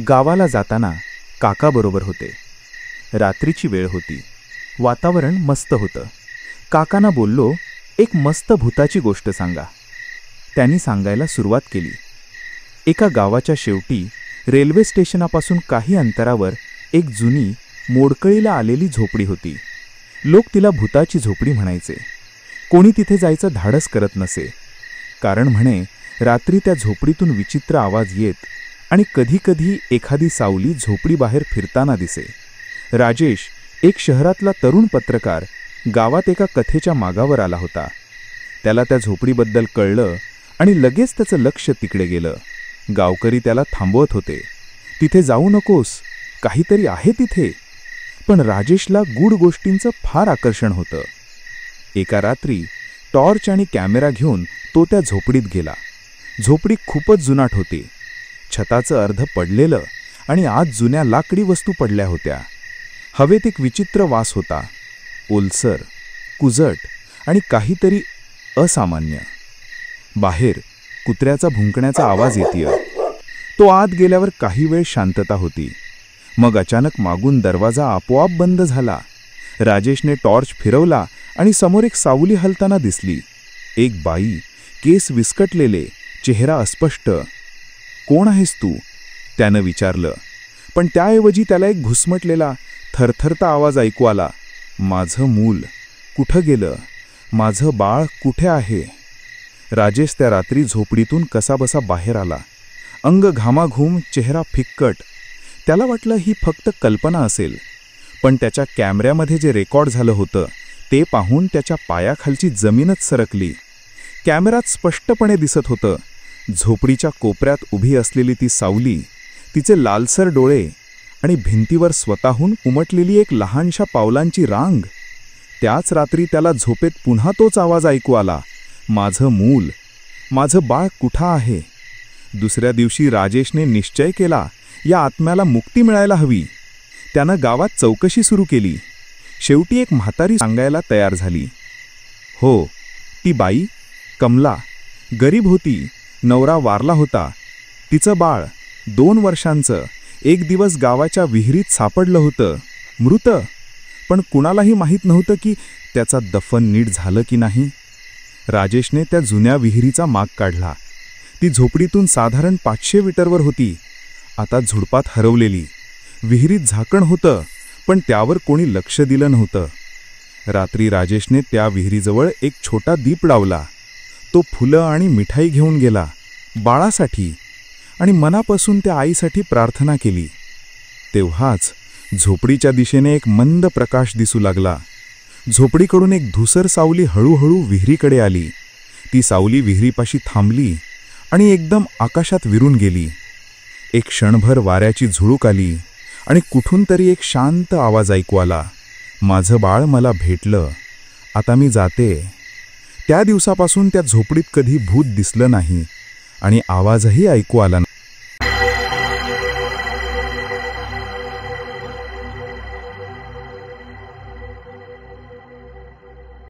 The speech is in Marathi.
गावाला जाताना काका बरोबर होते. रात्रीची वेळ होती. वातावरण मस्त होतं. काकांना बोललो, एक मस्त भूताची गोष्ट सांगा. त्यांनी सांगायला सुरुवात केली. एका गावाच्या शेवटी रेल्वे स्टेशनापासून काही अंतरावर एक जुनी मोडकळीला आलेली झोपडी होती. लोक तिला भूताची झोपडी म्हणायचे. कोणी तिथे जायचं धाडस करत नसे. कारण म्हणे रात्री त्या झोपडीतून विचित्र आवाज येत आणि कधीकधी एखादी सावली झोपडीबाहेर फिरताना दिसे. राजेश, एक शहरातला तरुण पत्रकार, गावात एका कथेच्या मागावर आला होता. त्याला त्या झोपडीबद्दल कळलं आणि लगेच त्याचं लक्ष तिकडे गेलं. गावकरी त्याला थांबवत होते. तिथे जाऊ नकोस, काहीतरी आहे तिथे. पण राजेशला गूढ गोष्टींचं फार आकर्षण होतं. एका रात्री टॉर्च आणि कॅमेरा घेऊन तो त्या झोपडीत गेला. झोपडी खूपच जुनाट होती. छताचं अर्ध पडलेलं आणि आत जुन्या लाकडी वस्तू पडल्या होत्या. हवेत एक विचित्र वास होता. ओलसर, कुजट आणि काहीतरी असामान्य. बाहेर कुत्र्याचा भुंकण्याचा आवाज येतीय. तो आत गेल्यावर काही वेळ शांतता होती. मग अचानक मागून दरवाजा आपोआप बंद झाला. राजेशने टॉर्च फिरवला आणि समोर एक सावली हलताना दिसली. एक बाई, केस विस्कटलेले, चेहरा अस्पष्ट. कोण आहेस तू? त्यानं विचारलं. पण त्याऐवजी त्याला एक घुसमटलेला, थरथरता आवाज ऐकू आला. माझं मूल कुठं गेलं? माझं बाळ कुठे आहे? राजेश त्या रात्री झोपडीतून कसाबसा बाहेर आला. अंग घामाघूम, चेहरा फिक्कट. त्याला वाटलं ही फक्त कल्पना असेल. पण त्याच्या कॅमेऱ्यामध्ये जे रेकॉर्ड झालं होतं ते पाहून त्याच्या पायाखालची जमीनच सरकली. कॅमेऱ्यात स्पष्टपणे दिसत होतं झोपडीच्या कोपऱ्यात उभी असलेली ती सावली, तिचे लालसर डोळे आणि भिंतीवर स्वतःहून उमटलेली एक लहानशा पावलांची रांग. त्याच रात्री त्याला झोपेत पुन्हा तोच आवाज ऐकू आला. माझं मूल, माझं बाळ कुठं आहे? दुसऱ्या दिवशी राजेशने निश्चय केला, या आत्म्याला मुक्ती मिळायला हवी. त्यानं गावात चौकशी सुरू केली. शेवटी एक म्हातारी सांगायला तयार झाली. हो, ती बाई कमला गरीब होती. नवरा वारला होता. तिचं बाळ 2 वर्षांचं एक दिवस गावाच्या विहिरीत सापडलं होतं, मृत. पण कुणालाही माहीत नव्हतं की त्याचा दफन नीट झालं की नाही. राजेशने त्या जुन्या विहिरीचा माग काढला. ती झोपडीतून साधारण 500 मीटरवर होती. आता झुडपात हरवलेली. विहिरीत झाकण होतं, पण त्यावर कोणी लक्ष दिलं नव्हतं. रात्री राजेशने त्या विहिरीजवळ एक छोटा दीप लावला. तो फुलं आणि मिठाई घेऊन गेला, बाळासाठी, आणि मनापासून त्या आईसाठी प्रार्थना केली. तेव्हाच झोपडीच्या दिशेने एक मंद प्रकाश दिसू लागला. झोपडीकडून एक धुसर सावली हळूहळू विहिरीकडे आली. ती सावली विहिरीपाशी थांबली आणि एकदम आकाशात विरून गेली. एक क्षणभर वाऱ्याची झुळूक आली आणि कुठून तरी एक शांत आवाज ऐकू आला. माझं बाळ मला भेटलं, आता मी जाते. त्या दिवसापासून त्या झोपडीत कधी भूत दिसलं नाही आणि आवाजही ऐकू आला नाही.